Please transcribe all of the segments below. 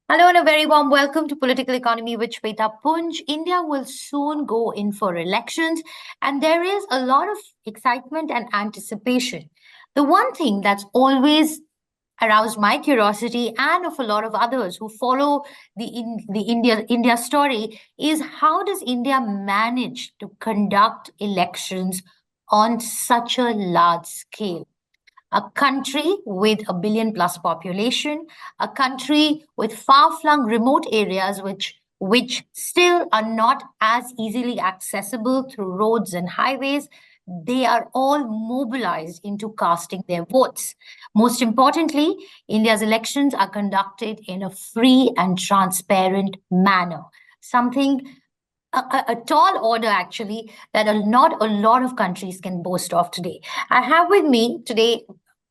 Hello and a very warm welcome to Political Economy with Shweta Punj. India will soon go in for elections, and there is a lot of excitement and anticipation. The one thing that's always aroused my curiosity and of a lot of others who follow the India story is how does India manage to conduct elections on such a large scale? A country with a billion plus population, a country with far-flung remote areas which still are not as easily accessible through roads and highways. They are all mobilized into casting their votes. Most importantly, India's elections are conducted in a free and transparent manner. Something a tall order actually that not a lot of countries can boast of today. I have with me today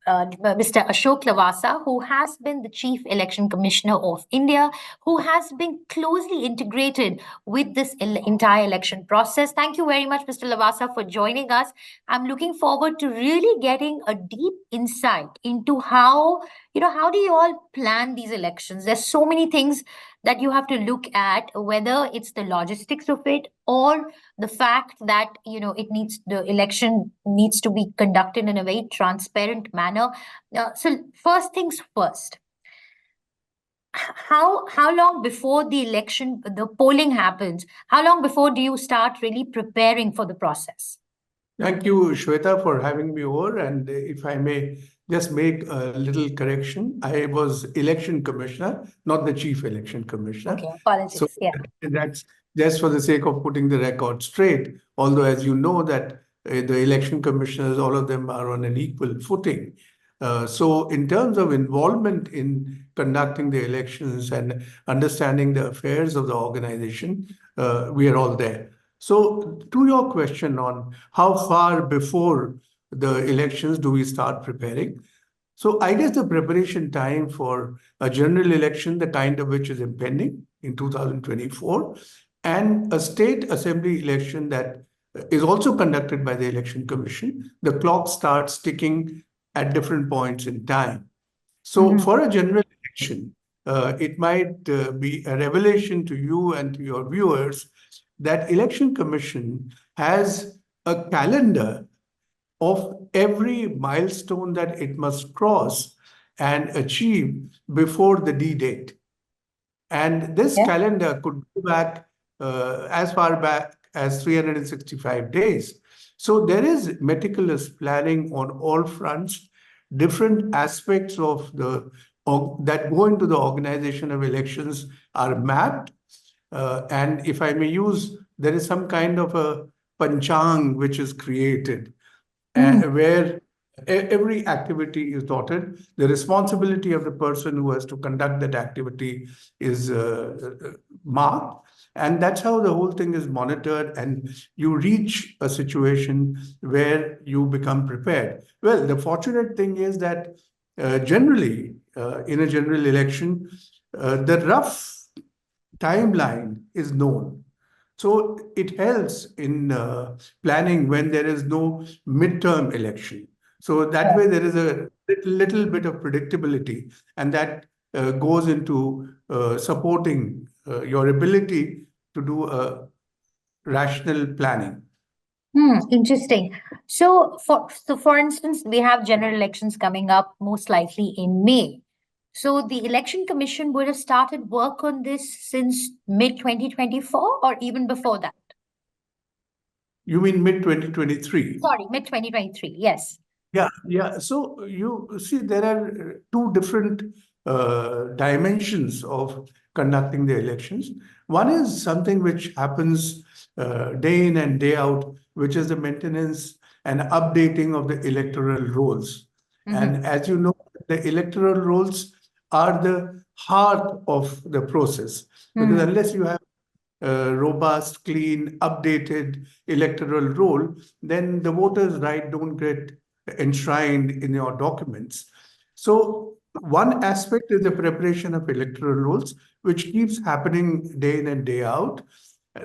Mr. Ashok Lavasa, who has been the Chief Election Commissioner of India, who has been closely integrated with this entire election process. Thank you very much, Mr. Lavasa, for joining us. I'm looking forward to really getting a deep insight into how do you all plan these elections? There's so many things that you have to look at, whether it's the logistics of it or the fact that the election needs to be conducted in a very transparent manner. So first things first, how long before the election, the polling happens, how long before do you start really preparing for the process? Thank you, Shweta, for having me over. And if I may just make a little correction, I was election commissioner, not the chief election commissioner. Okay, apologies. So Yeah. that's just for the sake of putting the record straight. Although, as you know, that the election commissioners, all of them are on an equal footing. So in terms of involvement in conducting the elections and understanding the affairs of the organization, we are all there. So to your question on how far before the elections do we start preparing? So I guess the preparation time for a general election, the kind of which is impending in 2024, and a state assembly election that is also conducted by the Election Commission, the clock starts ticking at different points in time. So for a general election, it might be a revelation to you and to your viewers that Election Commission has a calendar of every milestone that it must cross and achieve before the D date. And this calendar could go back as far back as 365 days. So there is meticulous planning on all fronts, different aspects of that go into the organization of elections are mapped. And if I may use, there is some kind of a panchang which is created, where every activity is dotted. The responsibility of the person who has to conduct that activity is marked. And that's how the whole thing is monitored, and you reach a situation where you become prepared. Well, the fortunate thing is that generally, in a general election, the rough timeline is known. So it helps in planning when there is no midterm election. So that way there is a little bit of predictability, and that goes into supporting your ability to do a rational planning. Interesting. For instance, we have general elections coming up most likely in May. So the Election Commission would have started work on this since mid 2024 or even before that. You mean mid 2023? Sorry, mid 2023. Yes. Yeah. So you see, there are two different dimensions of conducting the elections. One is something which happens day in and day out, which is the maintenance and updating of the electoral rolls. And as you know, the electoral rolls are the heart of the process, because unless you have robust, clean, updated electoral roll, then the voter's right don't get enshrined in your documents. So one aspect is the preparation of electoral rolls, which keeps happening day in and day out.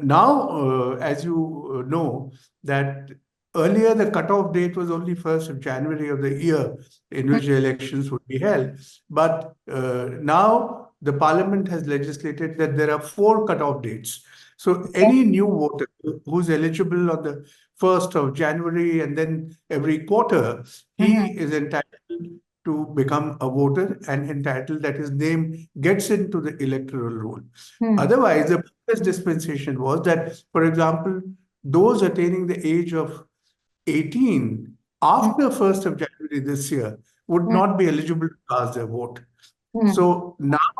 Now, as you know, that earlier the cutoff date was only 1st of January of the year in which the elections would be held. But now the Parliament has legislated that there are four cutoff dates. So any new voter who's eligible on the 1st of January and then every quarter, he Mhm. is entitled to become a voter and entitled that his name gets into the electoral roll. Hmm. Otherwise, the previous dispensation was that, for example, those attaining the age of 18 Hmm. after 1st of January this year would Hmm. not be eligible to cast their vote. Hmm. So now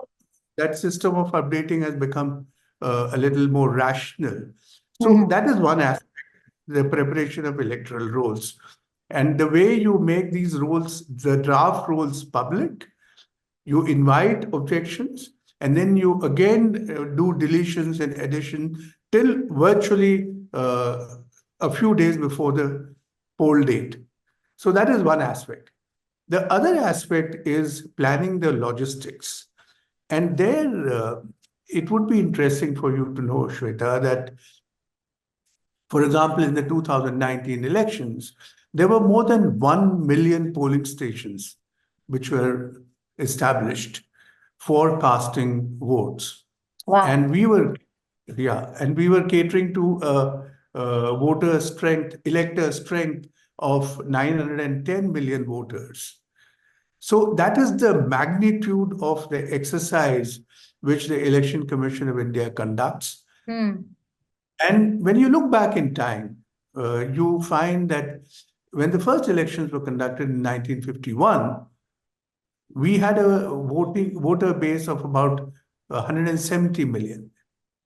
that system of updating has become a little more rational. So Mhm. that is one aspect, the preparation of electoral rolls. And the way you make these rolls, the draft rolls public, you invite objections, and then you again do deletions and addition till virtually a few days before the poll date. So that is one aspect. The other aspect is planning the logistics. And there, it would be interesting for you to know, Shweta, that, for example, in the 2019 elections, there were more than 1 million polling stations which were established for casting votes. Wow. And we were catering to a voter strength, elector strength of 910 million voters. So that is the magnitude of the exercise which the Election Commission of India conducts. Hmm. And when you look back in time, you find that when the first elections were conducted in 1951, we had a voter base of about 170 million,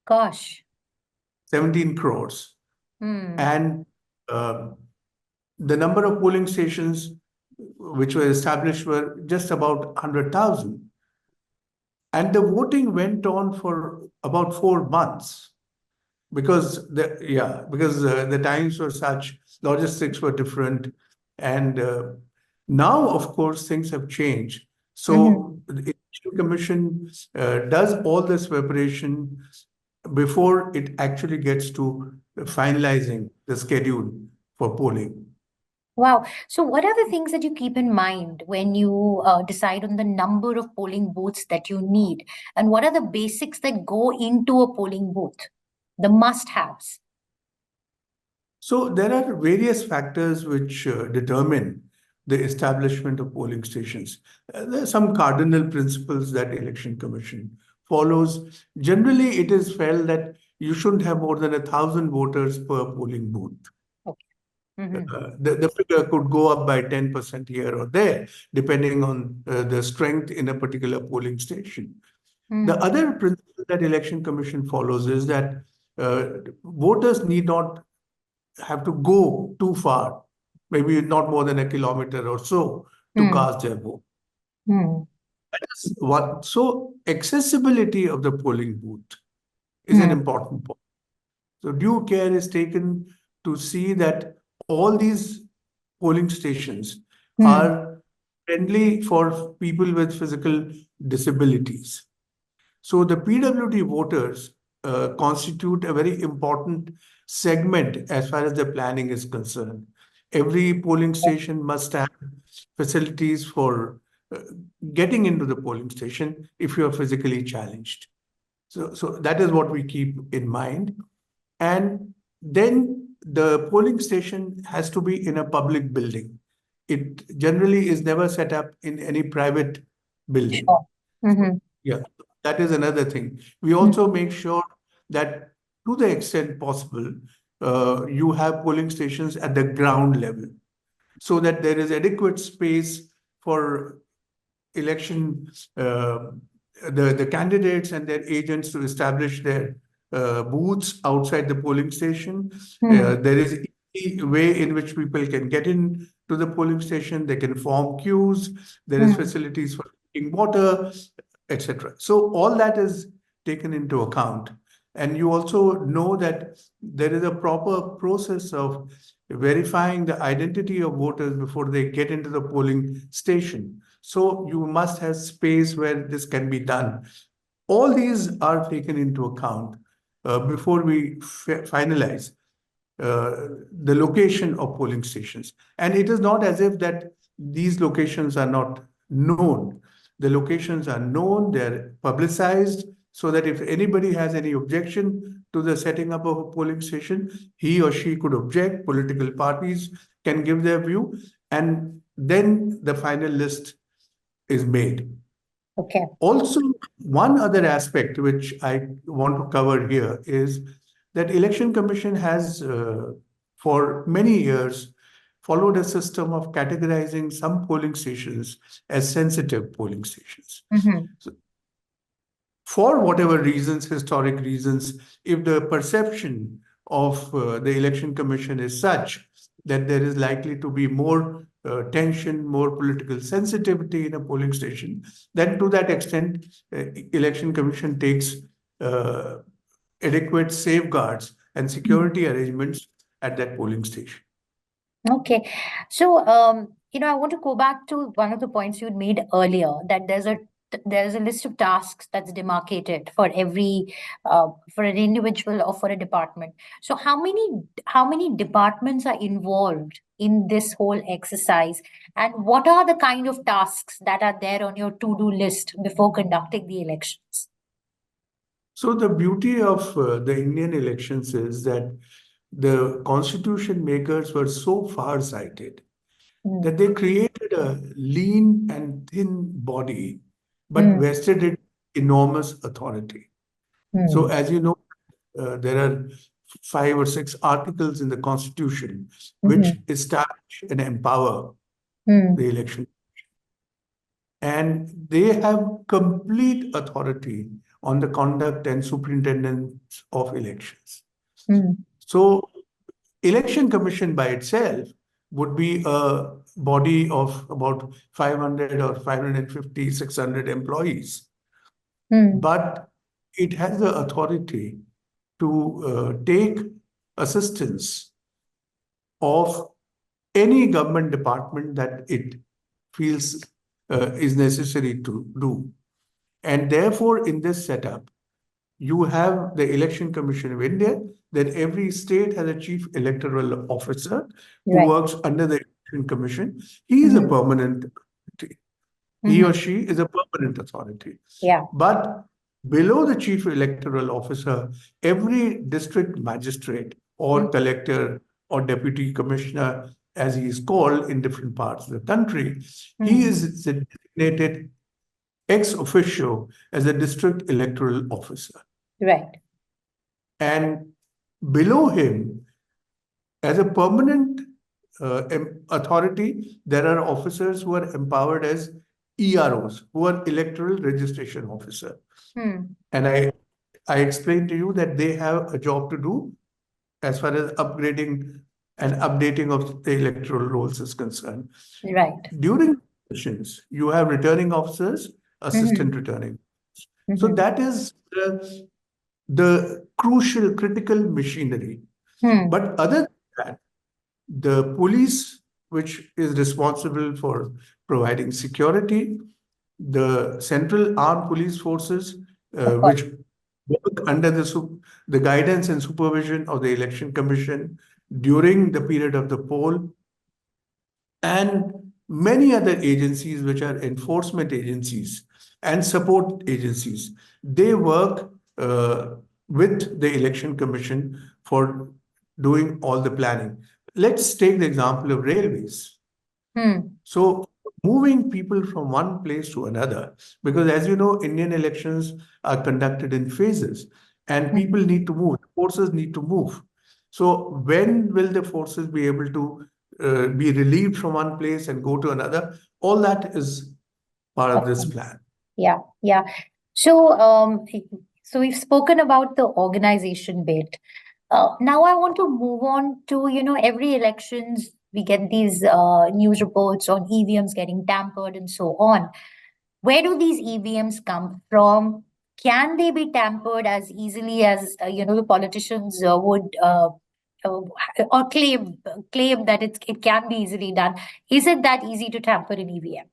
Gosh. 17 crores. Hmm. And uh, the number of polling stations which were established were just about 100,000. And the voting went on for about 4 months because the times were such, logistics were different, and now, of course, things have changed. Mhm. So the Election Commission does all this preparation before it actually gets to finalizing the schedule for polling. Wow. So, what are the things that you keep in mind when you decide on the number of polling booths that you need? And what are the basics that go into a polling booth? The must haves. So there are various factors which determine the establishment of polling stations. There are some cardinal principles that Election Commission follows. Generally, it is felt that you shouldn't have more than 1,000 voters per polling booth. Okay. Mm-hmm. The figure could go up by 10% here or there, depending on the strength in a particular polling station. The Mm. other principle that Election Commission follows is that uh, voters need not have to go too far, maybe not more than a kilometer or so, to Mm. cast their vote. Mm. That's what, so accessibility of the polling booth is an Mm. important point. So due care is taken to see that all these polling stations Mm. are friendly for people with physical disabilities. So the PWD voters constitute a very important segment as far as the planning is concerned. Every polling station must have facilities for uh, getting into the polling station if you are physically challenged. So that is what we keep in mind. And then the polling station has to be in a public building. It generally is never set up in any private building. Sure. Mm-hmm. Yeah, that is another thing. We Mm. also make sure that to the extent possible, you have polling stations at the ground level so that there is adequate space for election, the candidates and their agents to establish their booths outside the polling station. Mm. There is a way in which people can get in to the polling station. They can form queues. There is Mm. facilities for drinking water, etc. So all that is taken into account. And you also know that there is a proper process of verifying the identity of voters before they get into the polling station. So you must have space where this can be done. All these are taken into account before we finalize the location of polling stations. And it is not as if that these locations are not known. The locations are known, they're publicized, so that if anybody has any objection to the setting up of a polling station, he or she could object, political parties can give their view, and then the final list is made. Okay. Also, one other aspect which I want to cover here is that Election Commission has, for many years, followed a system of categorizing some polling stations as sensitive polling stations. Mm-hmm. So, for whatever reasons, historic reasons, if the perception of the Election Commission is such that there is likely to be more tension, more political sensitivity in a polling station, then to that extent, Election Commission takes uh, adequate safeguards and security arrangements at that polling station. Okay. So, I want to go back to one of the points you'd made earlier, that there's a list of tasks that's demarcated for every for an individual or for a department. So how many departments are involved in this whole exercise, and what are the kind of tasks that are there on your to-do list before conducting the elections? So the beauty of the Indian elections is that the constitution makers were so far-sighted that Mm, they created a lean and thin body, but mm, vested it enormous authority. So, mm, as you know, there are 5 or 6 articles in the Constitution which mhm, establish and empower mm, the election, and they have complete authority on the conduct and superintendence of elections. mm, So, Election Commission by itself would be a body of about 500 or 550, 600 employees, mm, but it has the authority to take assistance of any government department that it feels is necessary to do. And therefore, in this setup, you have the Election Commission of India, that every state has a chief electoral officer who right. works under the Election Commission. He is a Mm-hmm, permanent authority. He or mm-hmm, she is a permanent authority. yeah. But below the chief electoral officer, every district magistrate or Mm, collector or deputy commissioner, as he is called in different parts of the country, he mm, is designated ex officio as a district electoral officer. right. And below him, as a permanent authority, there are officers who are empowered as EROs, who are electoral registration officer. Mm, And I explained to you that they have a job to do as far as upgrading and updating of the electoral rolls is concerned. right. During elections, you have returning officers, assistant Mm-hmm, returning. So mm-hmm, that is the crucial, critical machinery. mm, But other than that, the police, which is responsible for providing security, the Central Armed Police Forces, of course. which work under the guidance and supervision of the Election Commission during the period of the poll, and many other agencies which are enforcement agencies and support agencies. They work with the Election Commission for doing all the planning. Let's take the example of railways. Mm, So, moving people from one place to another, because as you know, Indian elections are conducted in phases and people mm, need to move, forces need to move. So, when will the forces be able to be relieved from one place and go to another? All that is part of of this course. plan. Yeah, yeah. So, so we've spoken about the organization bit. Now I want to move on to, every elections we get these news reports on EVMs getting tampered and so on. Where do these EVMs come from? Can they be tampered as easily as the politicians would uh, or claim that it can be easily done? Is it that easy to tamper an EVM?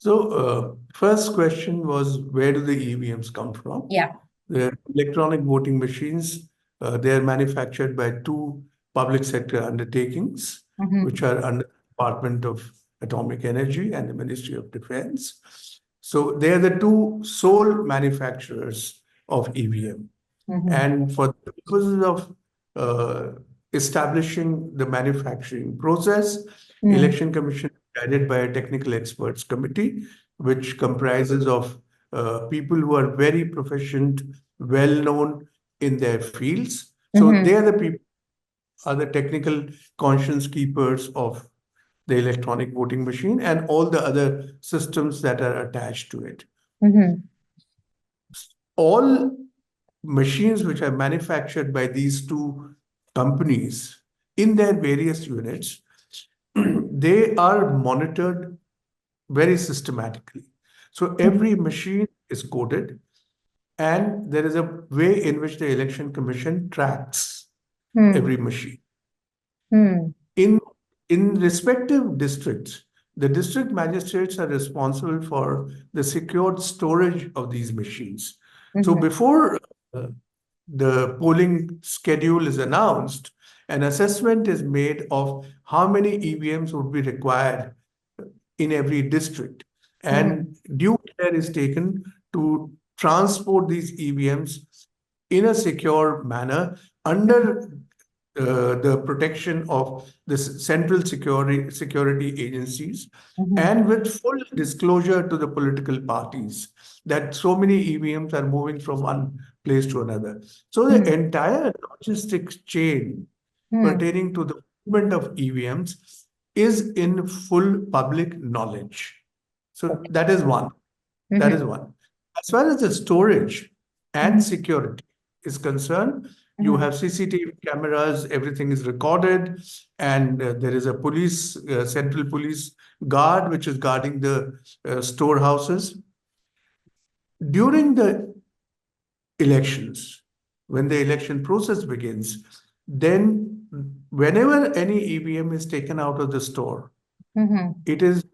So, first question was, where do the EVMs come from? Yeah. The electronic voting machines, they are manufactured by two public sector undertakings, Mm-hmm. which are under the Department of Atomic Energy and the Ministry of Defense. So they are the two sole manufacturers of EVM. And for the purposes of establishing the manufacturing process, Election Commission is guided by a technical experts committee, which comprises of people who are very proficient, well known in their fields. So they are the people, are the technical conscience keepers of the electronic voting machine and all the other systems that are attached to it. All machines which are manufactured by these two companies in their various units, they are monitored very systematically. So every machine is coded, and there is a way in which the Election Commission tracks every machine. In respective districts, the district magistrates are responsible for the secured storage of these machines. So before the polling schedule is announced, an assessment is made of how many EVMs would be required in every district. And due care is taken to transport these EVMs in a secure manner under the protection of the central security agencies and with full disclosure to the political parties that so many EVMs are moving from one place to another. So the entire logistics chain pertaining to the movement of EVMs is in full public knowledge. So that is one. That is one. As far as the storage and security is concerned, you have CCTV cameras, everything is recorded, and there is a police, central police guard, which is guarding the storehouses. During the elections, when the election process begins, then whenever any EVM is taken out of the store, it is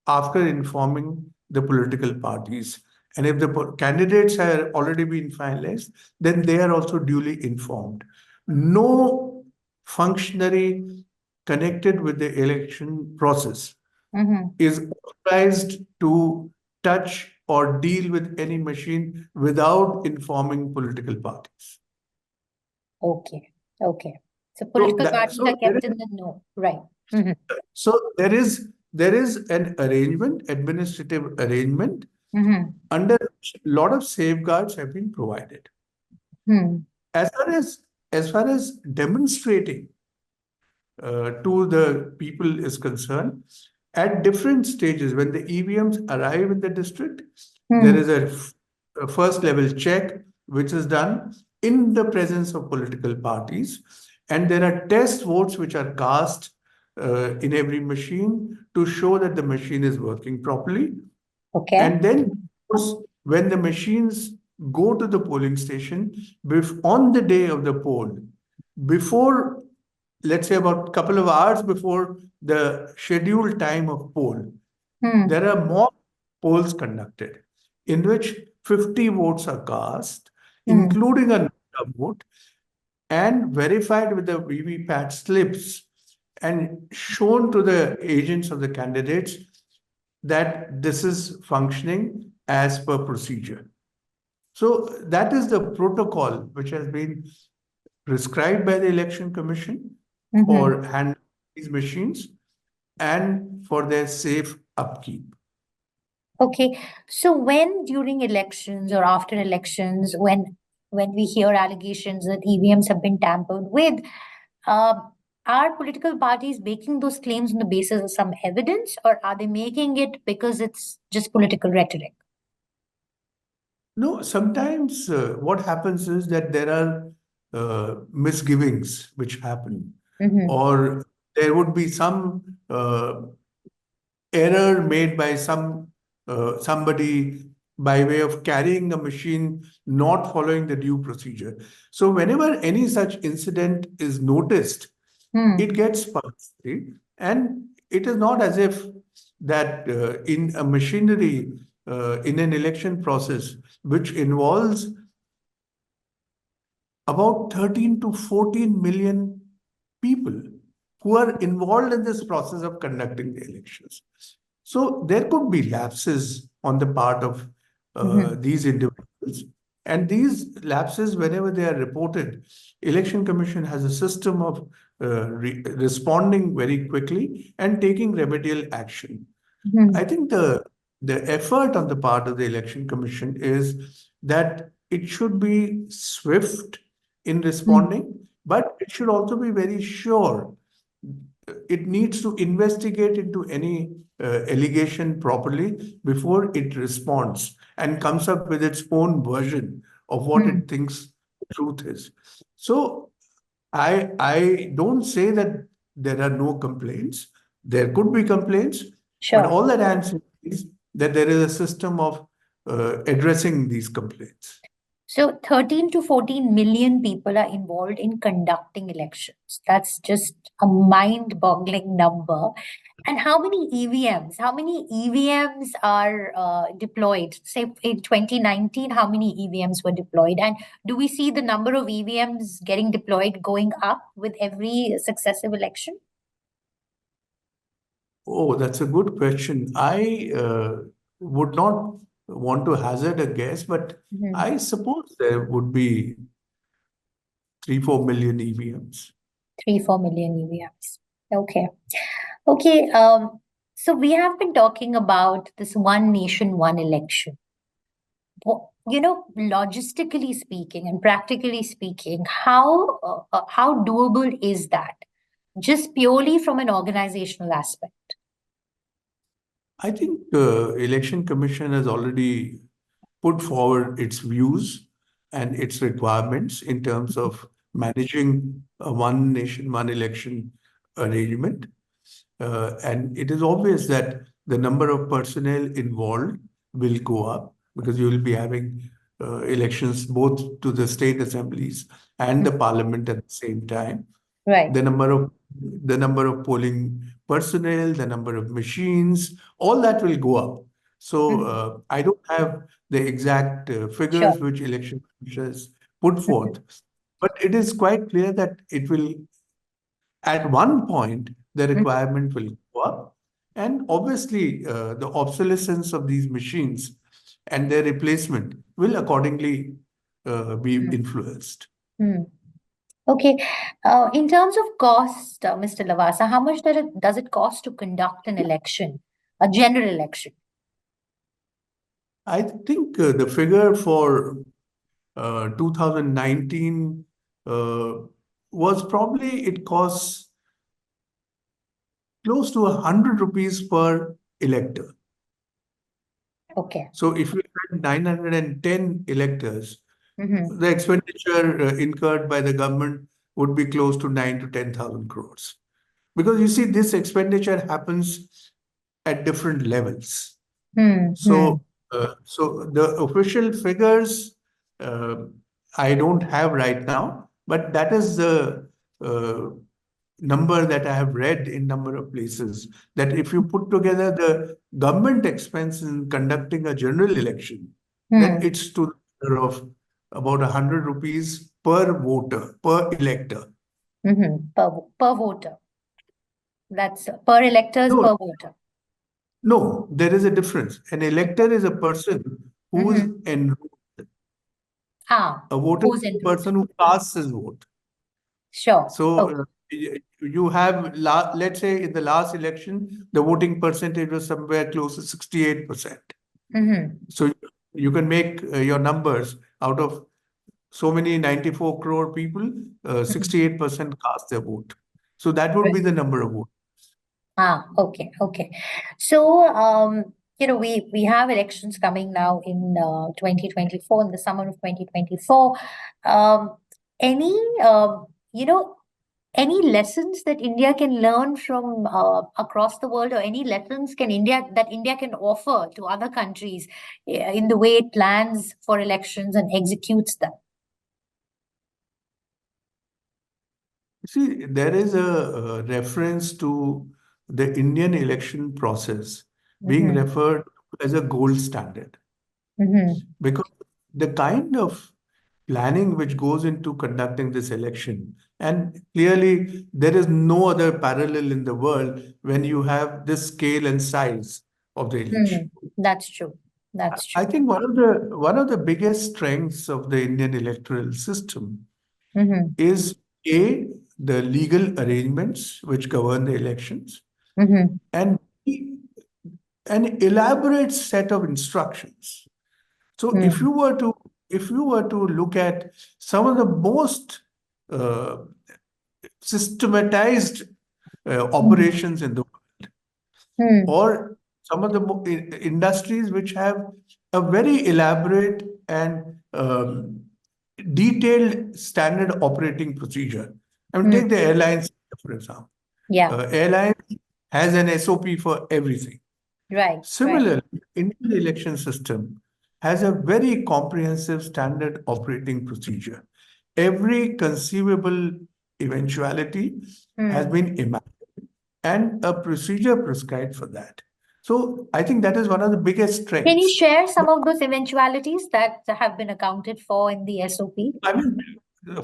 after informing the political parties. And if the candidates have already been finalized, then they are also duly informed. No functionary connected with the election process is authorized to touch or deal with any machine without informing political parties. Okay. So political parties are kept in the know, right? So there is an arrangement, administrative arrangement, under which a lot of safeguards have been provided. As far as demonstrating to the people is concerned, at different stages, when the EVMs arrive in the district, there is a first level check which is done in the presence of political parties, and there are test votes which are cast in every machine to show that the machine is working properly. Okay. And then, of course, when the machines go to the polling station, on the day of the poll, before, let's say about a couple of hours before the scheduled time of poll, there are mock polls conducted in which 50 votes are cast, including a vote, and verified with the VVPAT slips and shown to the agents of the candidates that this is functioning as per procedure. So that is the protocol which has been prescribed by the Election Commission for handling these machines and for their safe upkeep. Okay. So when during elections or after elections, when we hear allegations that EVMs have been tampered with, are political parties making those claims on the basis of some evidence, or are they making it because it's just political rhetoric? No, sometimes what happens is that there are misgivings which happen, or there would be some error made by somebody by way of carrying a machine not following the due procedure. So whenever any such incident is noticed, it gets publicity, and it is not as if that in a machinery, in an election process, which involves about 13 to 14 million people, who are involved in this process of conducting the elections. So there could be lapses on the part of Mhm. these individuals. And these lapses, whenever they are reported, Election Commission has a system of responding very quickly and taking remedial action. I Mhm. think the effort on the part of the Election Commission is that it should be swift in Mhm. responding, but it should also be very sure. It needs to investigate into any allegation properly before it responds and comes up with its own version of what Mhm. it thinks the truth is. So I don't say that there are no complaints. There could be complaints, but Sure. all that I'm saying is that there is a system of addressing these complaints. So 13 to 14 million people are involved in conducting elections. That's just a mind-boggling number. And how many EVMs? How many EVMs are deployed? Say in 2019, how many EVMs were deployed? And do we see the number of EVMs getting deployed going up with every successive election? Oh, that's a good question. I would not want to hazard a guess, but Mhm. I suppose there would be 3, 4 million EVMs. 3, 4 million EVMs. Okay. Okay. So we have been talking about this one nation, one election. Logistically speaking and practically speaking, how doable is that? Just purely from an organizational aspect. I think Election Commission has already put forward its views and its requirements in terms of managing a one nation, one election arrangement. And it is obvious that the number of personnel involved will go up because you will be having elections both to the state assemblies and the parliament at the same time. Right. The number of polling personnel, the number of machines, all that will go up. So Mhm. I don't have the exact Sure. figures which election commissioners put Mhm. forth, but it is quite clear that it will, at one point, the Mhm. requirement will go up, and obviously the obsolescence of these machines and their replacement will accordingly be influenced. Mhm. Okay. In terms of cost, Mr. Lavasa, how much does it cost to conduct an election, a general election? I think the figure for 2019 uh, was probably it costs close to 100 rupees per elector. Okay. So if you had 910 electors, Mm-hmm. the expenditure incurred by the government would be close to 9 to 10,000 crores. Because you see, this expenditure happens at different levels. Mm-hmm. So the official figures uh, I don't have right now, but that is the uh, number that I have read in number of places. That if you put together the government expense in conducting a general election, then Hmm. it's to the order of about 100 rupees per voter, per elector. Mm-hmm. Per voter. That's per electors No, per voter. no, there is a difference. An elector is a person who is Mm-hmm. enrolled. Ah, A voter who's is a enrolled? person who casts his vote. Sure. So Okay. you have, let's say in the last election, the voting percentage was somewhere close to 68%. Mm-hmm. So you can make your numbers out of so many 94 crore people, Mm-hmm. 68% cast their vote. So that would be the number of votes. Ah, okay, okay. So, we have elections coming now in 2024, in the summer of 2024. Any, any lessons that India can learn from across the world, or any lessons India can offer to other countries in the way it plans for elections and executes them? See, there is a reference to the Indian election process being Mm-hmm. referred to as a gold standard. Mm-hmm. Because the kind of planning which goes into conducting this election And clearly, there is no other parallel in the world when you have this scale and size of the election. Hmm. That's true. That's I true. think one of the biggest strengths of the Indian electoral system Mm-hmm. is A, the legal arrangements which govern the elections, Mm-hmm. and B, an elaborate set of instructions. So if you were to look at some of the most uh, systematized Mm-hmm. operations in the world, Hmm. or some of the industries which have a very elaborate and detailed standard operating procedure. I mean, Hmm. take the airlines, for example. Yeah. Airline has an SOP for everything. Right. Right. Similarly, Indian election system has a very comprehensive standard operating procedure. Every conceivable eventuality has Hmm. been imagined and a procedure prescribed for that. So I think that is one of the biggest Can you strengths. share some of those eventualities that have been accounted for in the SOP? I mean,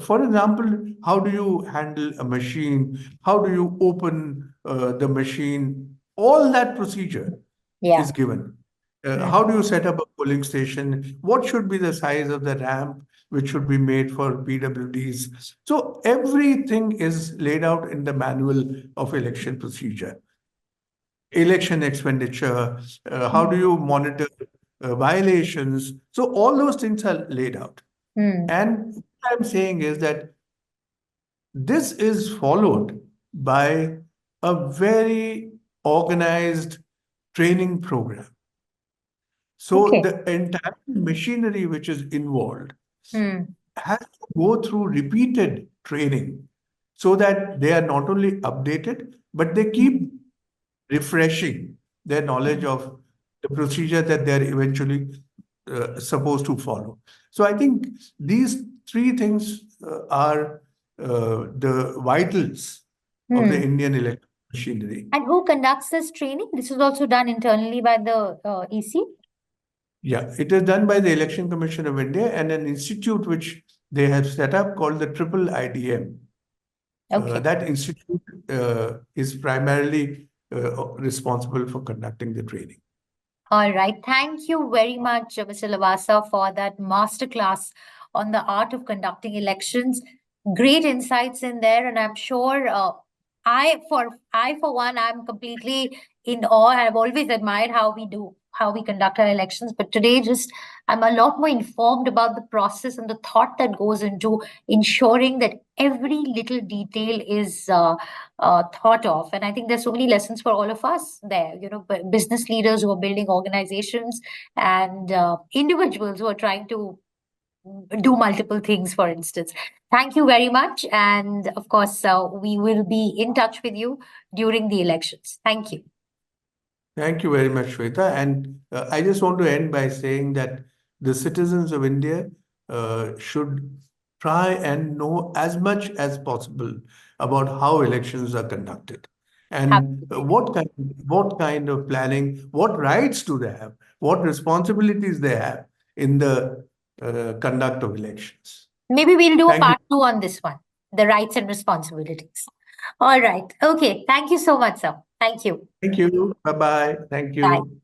for example, how do you handle a machine? How do you open the machine? All that procedure Yeah. is given. Hmm. How do you set up a polling station? What should be the size of the ramp which should be made for PWDs? So everything is laid out in the manual of election procedure. Election expenditure, how do Hmm. you monitor violations? So all those things are laid out. Hmm. And what I'm saying is that this is followed by a very organized training program. So Okay. the entire machinery which is involved Hmm. has to go through repeated training so that they are not only updated, but they keep Mhm. refreshing their knowledge of the procedure that they're eventually supposed to follow. So I think these three things are the vitals of the Hmm. Indian electoral machinery. And who conducts this training? This is also done internally by the EC. Yeah, it is done by the Election Commission of India and an institute which they have set up called the Triple IDM. Okay. That institute is primarily responsible for conducting the training. All right. Thank you very much, Mr. Lavasa, for that masterclass on the art of conducting elections. Great insights in there, and I'm sure I for one, I'm completely in awe. I've always admired how we conduct our elections, but today just I'm a lot more informed about the process and the thought that goes into ensuring that every little detail is thought of. And I think there's so many lessons for all of us there, business leaders who are building organizations and individuals who are trying to do multiple things, for instance. Thank you very much. And of course, we will be in touch with you during the elections. Thank you. Thank you very much, Shweta. And I just want to end by saying that the citizens of India should try and know as much as possible about how elections are conducted and Absolutely. what kind of planning, what rights do they have, what responsibilities they have in the conduct of elections. Maybe we'll do a Thank you. part two on this one, the rights and responsibilities. All right. Okay. Thank you so much, sir. Thank you. Thank you. Bye bye. Thank Bye. you.